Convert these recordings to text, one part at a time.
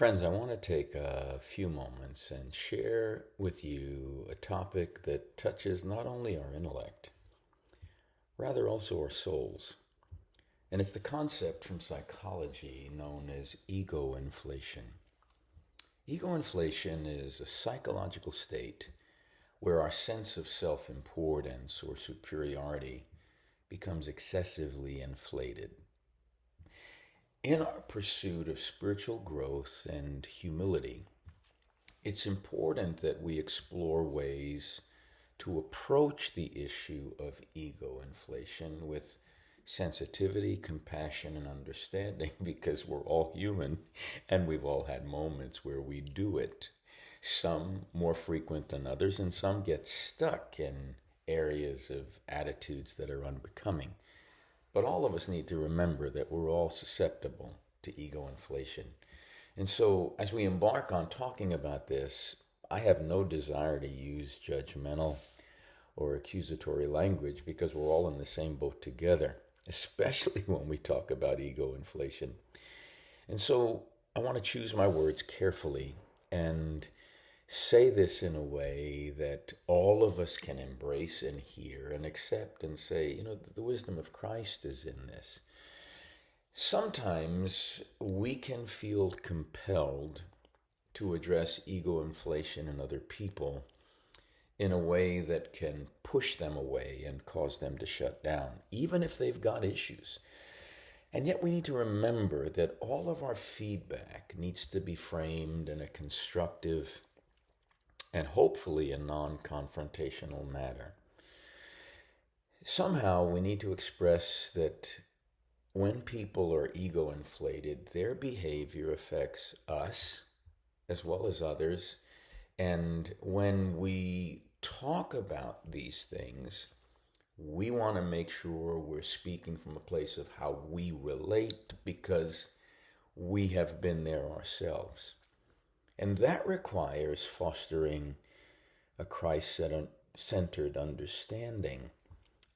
Friends, I want to take a few moments and share with you a topic that touches not only our intellect, rather also our souls. And it's the concept from psychology known as ego inflation. Ego inflation is a psychological state where our sense of self importance or superiority becomes excessively inflated. In our pursuit of spiritual growth and humility, it's important that we explore ways to approach the issue of ego inflation with sensitivity, compassion, and understanding because we're all human and we've all had moments where we do it. Some more frequent than others, and some get stuck in areas of attitudes that are unbecoming. But all of us need to remember that we're all susceptible to ego inflation. And so, as we embark on talking about this, I have no desire to use judgmental or accusatory language because we're all in the same boat together, especially when we talk about ego inflation. And so, I want to choose my words carefully and say this in a way that all of us can embrace and hear and accept and say, the wisdom of Christ is in this. Sometimes we can feel compelled to address ego inflation in other people in a way that can push them away and cause them to shut down, even if they've got issues. And yet we need to remember that all of our feedback needs to be framed in a constructive and hopefully a non-confrontational manner. Somehow we need to express that when people are ego inflated, their behavior affects us as well as others. And when we talk about these things, we want to make sure we're speaking from a place of how we relate because we have been there ourselves. And that requires fostering a Christ-centered understanding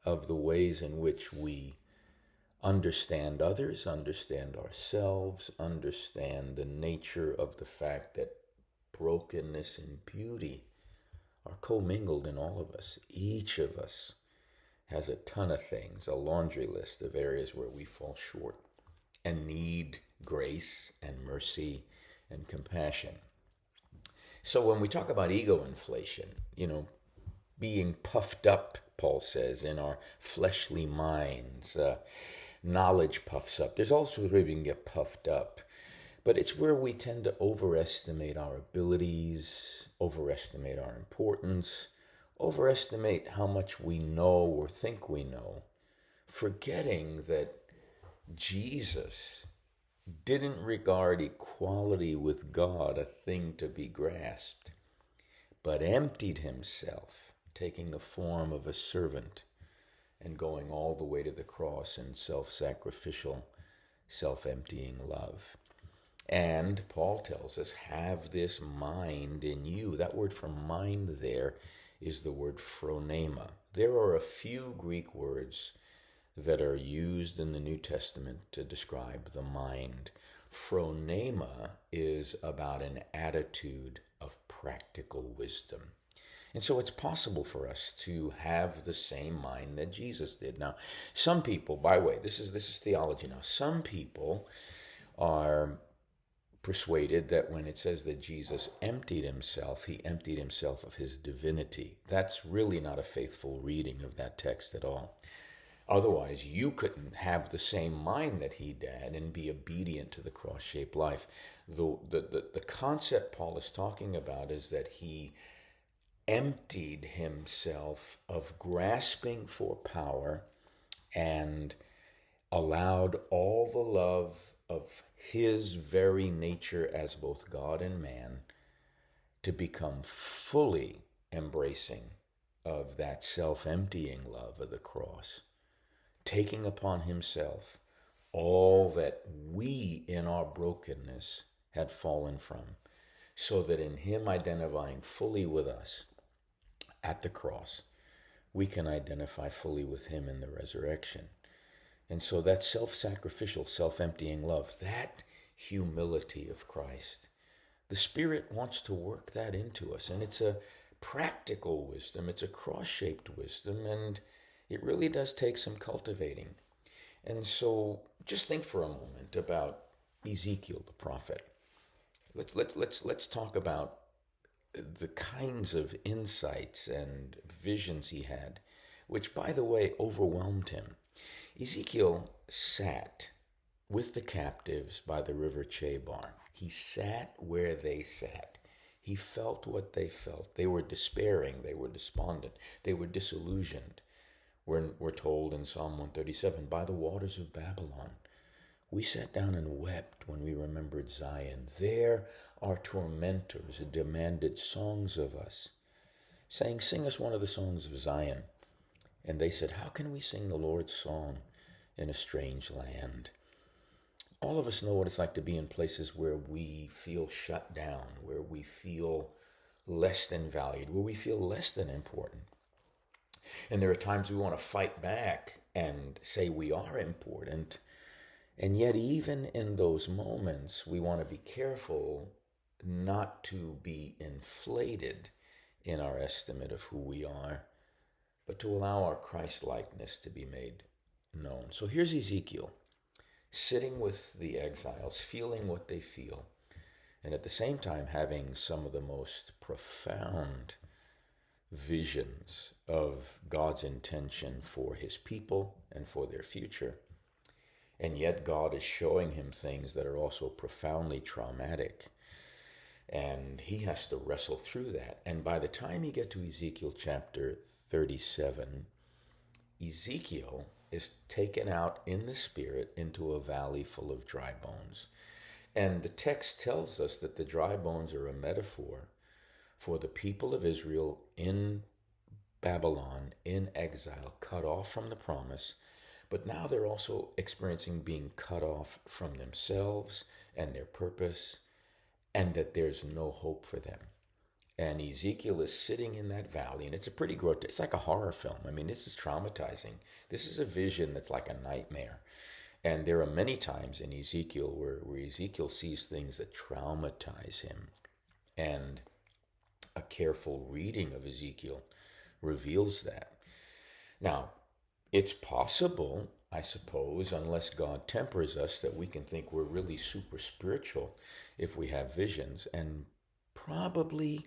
of the ways in which we understand others, understand ourselves, understand the nature of the fact that brokenness and beauty are commingled in all of us. Each of us has a ton of things, a laundry list of areas where we fall short and need grace and mercy and compassion. So when we talk about ego inflation, being puffed up, Paul says, in our fleshly minds, knowledge puffs up. There's also where we can get puffed up, but it's where we tend to overestimate our abilities, overestimate our importance, overestimate how much we know or think we know, forgetting that Jesus didn't regard equality with God a thing to be grasped, but emptied himself, taking the form of a servant and going all the way to the cross in self-sacrificial, self-emptying love. And Paul tells us, have this mind in you. That word for mind there is the word phronema. There are a few Greek words that are used in the New Testament to describe the mind. Phronema is about an attitude of practical wisdom. And so it's possible for us to have the same mind that Jesus did. Now, some people, by the way, this is theology now. Some people are persuaded that when it says that Jesus emptied himself, he emptied himself of his divinity. That's really not a faithful reading of that text at all. Otherwise, you couldn't have the same mind that he did and be obedient to the cross-shaped life. The concept Paul is talking about is that he emptied himself of grasping for power and allowed all the love of his very nature as both God and man to become fully embracing of that self-emptying love of the cross, taking upon himself all that we in our brokenness had fallen from, so that in him identifying fully with us at the cross, we can identify fully with him in the resurrection. And so that self-sacrificial, self-emptying love, that humility of Christ The Spirit wants to work that into us, and it's a practical wisdom, it's a cross shaped wisdom, and it really does take some cultivating. And so just think for a moment about Ezekiel the prophet. Let's talk about the kinds of insights and visions he had, which, by the way, overwhelmed him. Ezekiel sat with the captives by the river Chebar. He sat where they sat. He felt what they felt. They were despairing. They were despondent. They were disillusioned. We're told in Psalm 137, by the waters of Babylon. We sat down and wept when we remembered Zion. There our tormentors demanded songs of us, saying, sing us one of the songs of Zion. And they said, how can we sing the Lord's song in a strange land? All of us know what it's like to be in places where we feel shut down, where we feel less than valued, where we feel less than important. And there are times we want to fight back and say we are important. And yet, even in those moments, we want to be careful not to be inflated in our estimate of who we are, but to allow our Christ-likeness to be made known. So here's Ezekiel, sitting with the exiles, feeling what they feel, and at the same time having some of the most profound visions of God's intention for his people and for their future. And yet God is showing him things that are also profoundly traumatic. And he has to wrestle through that. And by the time you get to Ezekiel chapter 37, Ezekiel is taken out in the spirit into a valley full of dry bones. And the text tells us that the dry bones are a metaphor for the people of Israel in Babylon, in exile, cut off from the promise. But now they're also experiencing being cut off from themselves and their purpose, and that there's no hope for them. And Ezekiel is sitting in that valley, and it's a pretty grotesque, it's like a horror film. I mean, this is traumatizing. This is a vision that's like a nightmare. And there are many times in Ezekiel where Ezekiel sees things that traumatize him. And a careful reading of Ezekiel reveals that. Now, it's possible, I suppose, unless God tempers us, that we can think we're really super spiritual if we have visions. And probably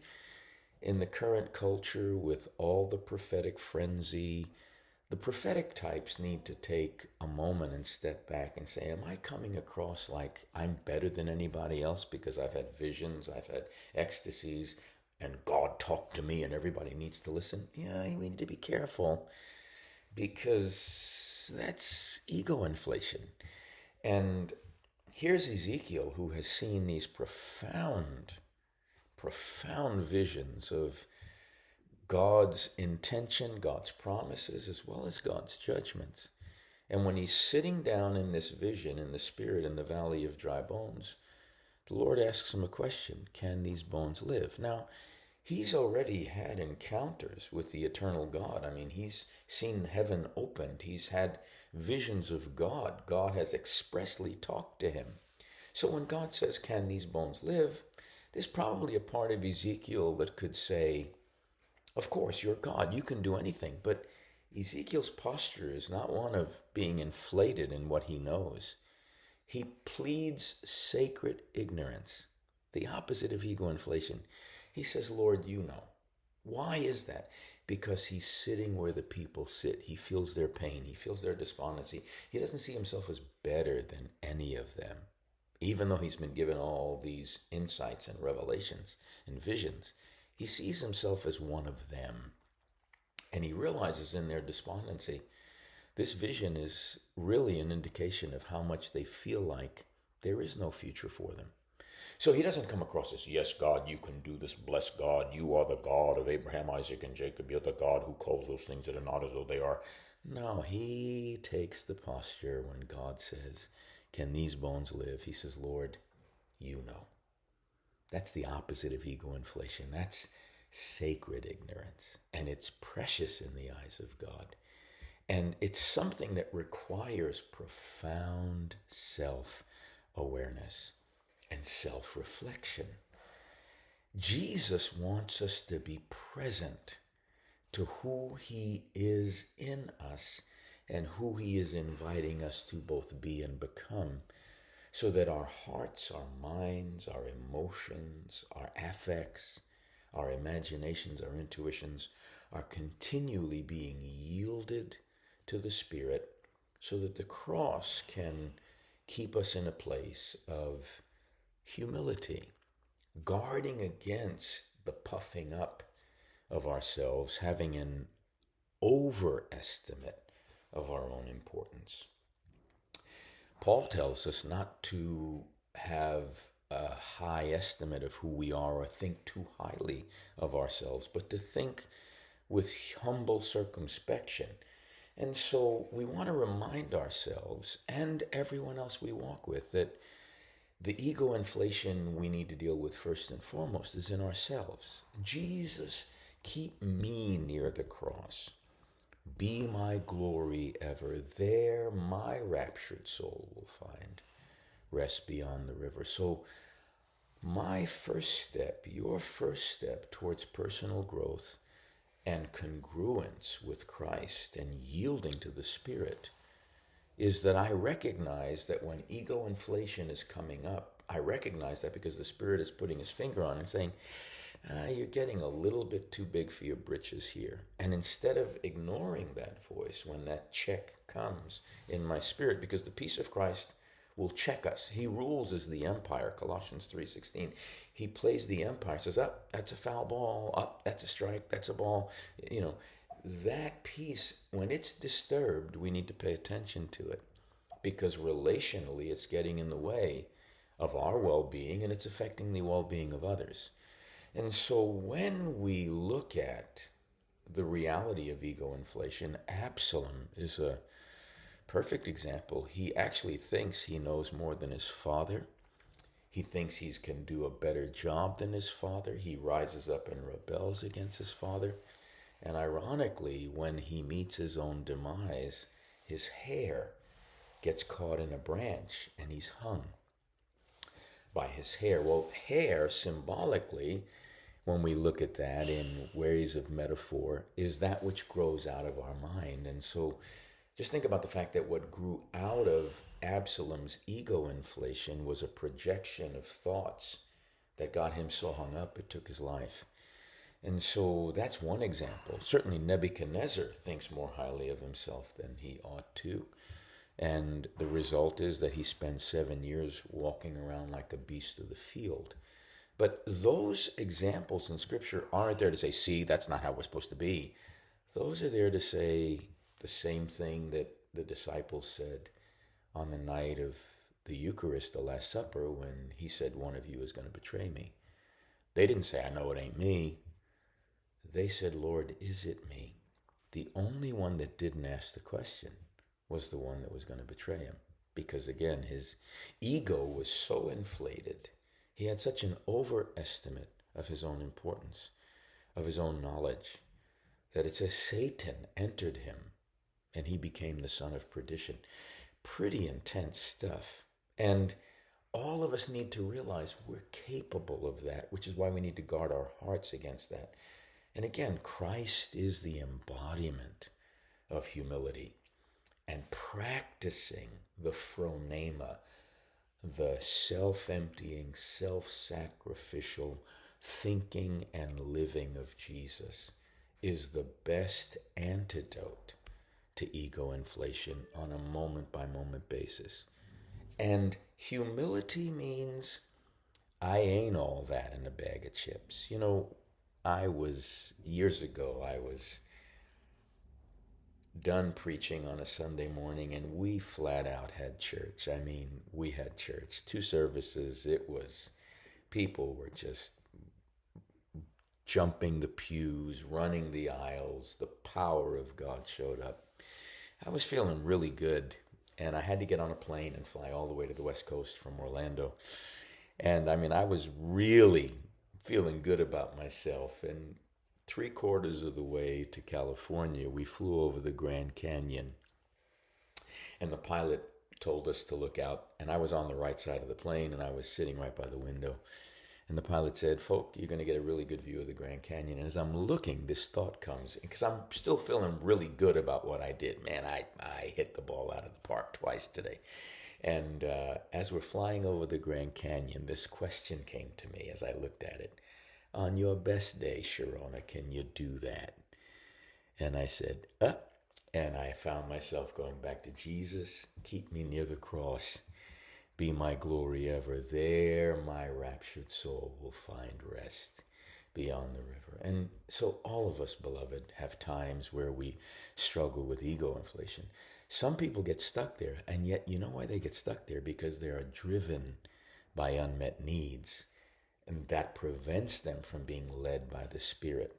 in the current culture, with all the prophetic frenzy, the prophetic types need to take a moment and step back and say, am I coming across like I'm better than anybody else because I've had visions, I've had ecstasies, and God talked to me and everybody needs to listen? Yeah, we need to be careful, because that's ego inflation. And here's Ezekiel, who has seen these profound visions of God's intention, God's promises, as well as God's judgments. And when he's sitting down in this vision in the spirit in the valley of dry bones, the Lord asks him a question: can these bones live? Now, he's already had encounters with the eternal God. I mean, he's seen heaven opened. He's had visions of God. God has expressly talked to him. So when God says, can these bones live? There's probably a part of Ezekiel that could say, of course, you're God. You can do anything. But Ezekiel's posture is not one of being inflated in what he knows. He pleads sacred ignorance, the opposite of ego inflation. He says, Lord, you know. Why is that? Because he's sitting where the people sit. He feels their pain. He feels their despondency. He doesn't see himself as better than any of them, even though he's been given all these insights and revelations and visions. He sees himself as one of them. And he realizes in their despondency, this vision is really an indication of how much they feel like there is no future for them. So he doesn't come across as, yes, God, you can do this. Bless God. You are the God of Abraham, Isaac, and Jacob. You're the God who calls those things that are not as though they are. No, he takes the posture when God says, can these bones live? He says, Lord, you know. That's the opposite of ego inflation. That's sacred ignorance. And it's precious in the eyes of God. And it's something that requires profound self-awareness and self-reflection. Jesus wants us to be present to who he is in us and who he is inviting us to both be and become, so that our hearts, our minds, our emotions, our affects, our imaginations, our intuitions are continually being yielded to the Spirit, so that the cross can keep us in a place of humility, guarding against the puffing up of ourselves, having an overestimate of our own importance. Paul tells us not to have a high estimate of who we are or think too highly of ourselves, but to think with humble circumspection. And so we want to remind ourselves and everyone else we walk with that the ego inflation we need to deal with first and foremost is in ourselves. Jesus, keep me near the cross. Be my glory ever. There my raptured soul will find rest beyond the river. So my first step, your first step towards personal growth and congruence with Christ and yielding to the Spirit is that I recognize that when ego inflation is coming up, I recognize that because the Spirit is putting his finger on it and saying, you're getting a little bit too big for your britches here. And instead of ignoring that voice when that check comes in my spirit, because the peace of Christ will check us. He rules as the empire, Colossians 3:16. He plays the empire, says, up, that's a foul ball, up, that's a strike, that's a ball. You know, that peace, when it's disturbed, we need to pay attention to it, because relationally it's getting in the way of our well-being and it's affecting the well-being of others. And so when we look at the reality of ego inflation, Absalom is a perfect example. He actually thinks he knows more than his father. He thinks he can do a better job than his father. He rises up and rebels against his father. And ironically, when he meets his own demise, his hair gets caught in a branch and he's hung by his hair. Well, hair symbolically, when we look at that in ways of metaphor, is that which grows out of our mind. And so just think about the fact that what grew out of Absalom's ego inflation was a projection of thoughts that got him so hung up it took his life. And so that's one example. Certainly Nebuchadnezzar thinks more highly of himself than he ought to. And the result is that he spends 7 years walking around like a beast of the field. But those examples in Scripture aren't there to say, see, that's not how we're supposed to be. Those are there to say the same thing that the disciples said on the night of the Eucharist, the Last Supper, when he said, one of you is going to betray me. They didn't say, I know it ain't me. They said, Lord, is it me? The only one that didn't ask the question was the one that was going to betray him. Because again, his ego was so inflated. He had such an overestimate of his own importance, of his own knowledge, that it says Satan entered him and he became the son of perdition. Pretty intense stuff. And all of us need to realize we're capable of that, which is why we need to guard our hearts against that. And again, Christ is the embodiment of humility. And practicing the phronema, the self-emptying, self-sacrificial thinking and living of Jesus, is the best antidote to ego inflation on a moment-by-moment basis. And humility means I ain't all that in a bag of chips. You know, years ago, I was done preaching on a Sunday morning and we flat out had church. I mean, we had church. 2 services. People were just jumping the pews, running the aisles. The power of God showed up. I was feeling really good, and I had to get on a plane and fly all the way to the West Coast from Orlando. And I mean, I was really feeling good about myself. And 3/4 of the way to California, we flew over the Grand Canyon. And the pilot told us to look out. And I was on the right side of the plane, and I was sitting right by the window. And the pilot said, "Folk, you're going to get a really good view of the Grand Canyon." And as I'm looking, this thought comes, because I'm still feeling really good about what I did. Man, I hit the ball out of the park twice today. And as we're flying over the Grand Canyon, this question came to me as I looked at it. "On your best day, Sharona, can you do that?" And I said, "Up." And I found myself going back to Jesus, keep me near the cross. Be my glory ever. There my raptured soul will find rest beyond the river. And so all of us, beloved, have times where we struggle with ego inflation. Some people get stuck there, and yet you know why they get stuck there? Because they are driven by unmet needs, and that prevents them from being led by the Spirit.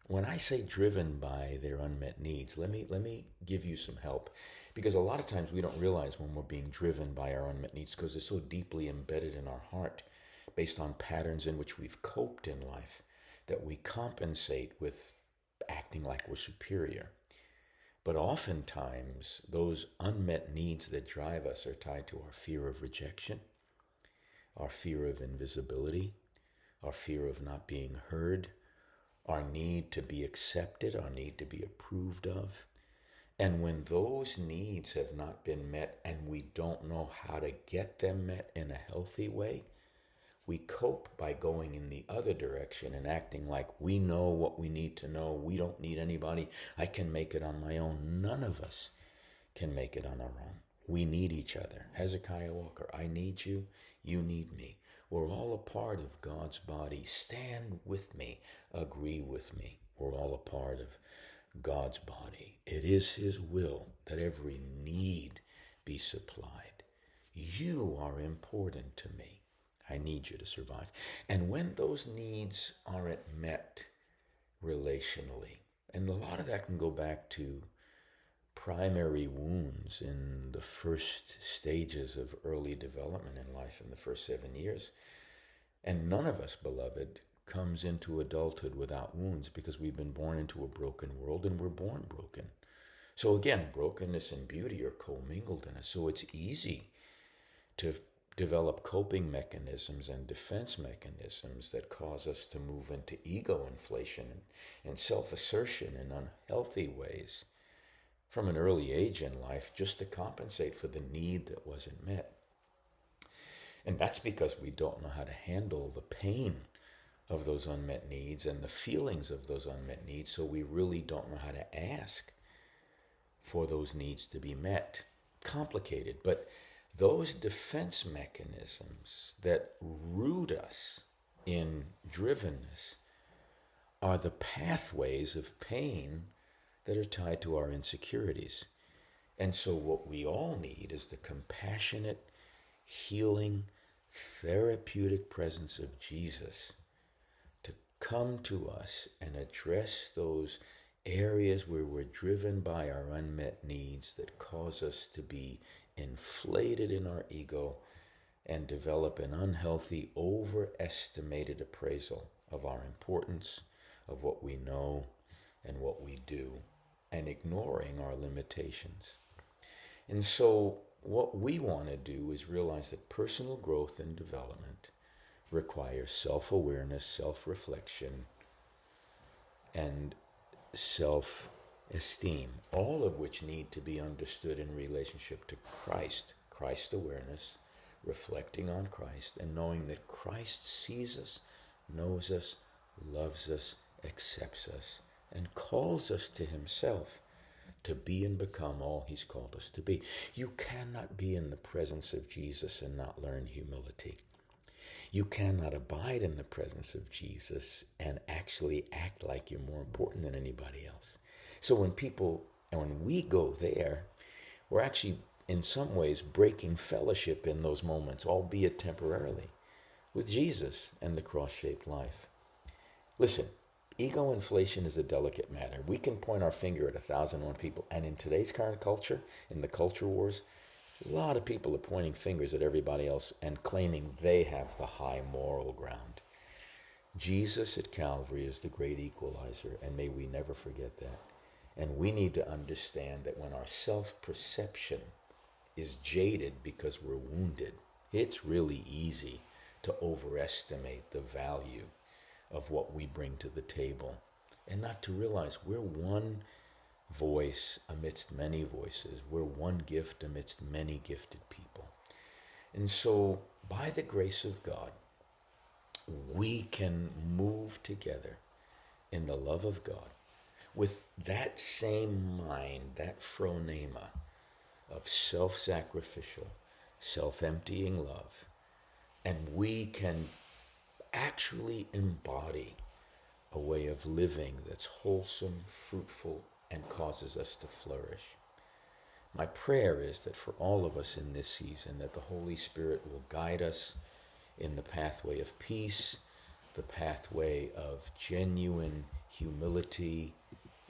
When I say driven by their unmet needs, let me give you some help, because a lot of times we don't realize when we're being driven by our unmet needs because they're so deeply embedded in our heart, based on patterns in which we've coped in life, that we compensate with acting like we're superior. But oftentimes, those unmet needs that drive us are tied to our fear of rejection, our fear of invisibility, our fear of not being heard, our need to be accepted, our need to be approved of. And when those needs have not been met and we don't know how to get them met in a healthy way, we cope by going in the other direction and acting like we know what we need to know. We don't need anybody. I can make it on my own. None of us can make it on our own. We need each other. Hezekiah Walker, I need you. You need me. We're all a part of God's body. Stand with me. Agree with me. We're all a part of God's body. It is His will that every need be supplied. You are important to me. I need you to survive. And when those needs aren't met relationally, and a lot of that can go back to primary wounds in the first stages of early development in life, in the first 7 years. And none of us, beloved, comes into adulthood without wounds, because we've been born into a broken world and we're born broken. So again, brokenness and beauty are commingled in us. So it's easy to develop coping mechanisms and defense mechanisms that cause us to move into ego inflation and self-assertion in unhealthy ways from an early age in life, just to compensate for the need that wasn't met. And that's because we don't know how to handle the pain of those unmet needs and the feelings of those unmet needs, so we really don't know how to ask for those needs to be met. Complicated, but those defense mechanisms that root us in drivenness are the pathways of pain that are tied to our insecurities. And so what we all need is the compassionate, healing, therapeutic presence of Jesus to come to us and address those areas where we're driven by our unmet needs that cause us to be inflated in our ego and develop an unhealthy, overestimated appraisal of our importance, of what we know and what we do, and ignoring our limitations. And so what we want to do is realize that personal growth and development requires self-awareness, self-reflection, and self-esteem, all of which need to be understood in relationship to Christ. Christ awareness, reflecting on Christ, and knowing that Christ sees us, knows us, loves us, accepts us, and calls us to Himself to be and become all He's called us to be. You cannot be in the presence of Jesus and not learn humility. You cannot abide in the presence of Jesus and actually act like you're more important than anybody else. So when we go there, we're actually in some ways breaking fellowship in those moments, albeit temporarily, with Jesus and the cross-shaped life. Listen, ego inflation is a delicate matter. We can point our finger at 1,001 people, and in today's current culture, in the culture wars, a lot of people are pointing fingers at everybody else and claiming they have the high moral ground. Jesus at Calvary is the great equalizer, and may we never forget that. And we need to understand that when our self-perception is jaded because we're wounded, it's really easy to overestimate the value of what we bring to the table and not to realize we're one voice amidst many voices. We're one gift amidst many gifted people. And so, by the grace of God, we can move together in the love of God with that same mind, that phronema of self-sacrificial, self-emptying love. And we can actually embody a way of living that's wholesome, fruitful, and causes us to flourish. My prayer is that for all of us in this season, that the Holy Spirit will guide us in the pathway of peace, the pathway of genuine humility,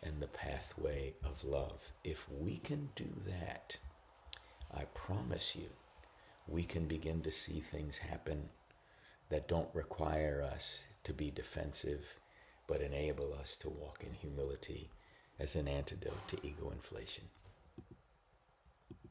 and the pathway of love. If we can do that, I promise you, we can begin to see things happen that don't require us to be defensive, but enable us to walk in humility as an antidote to ego inflation.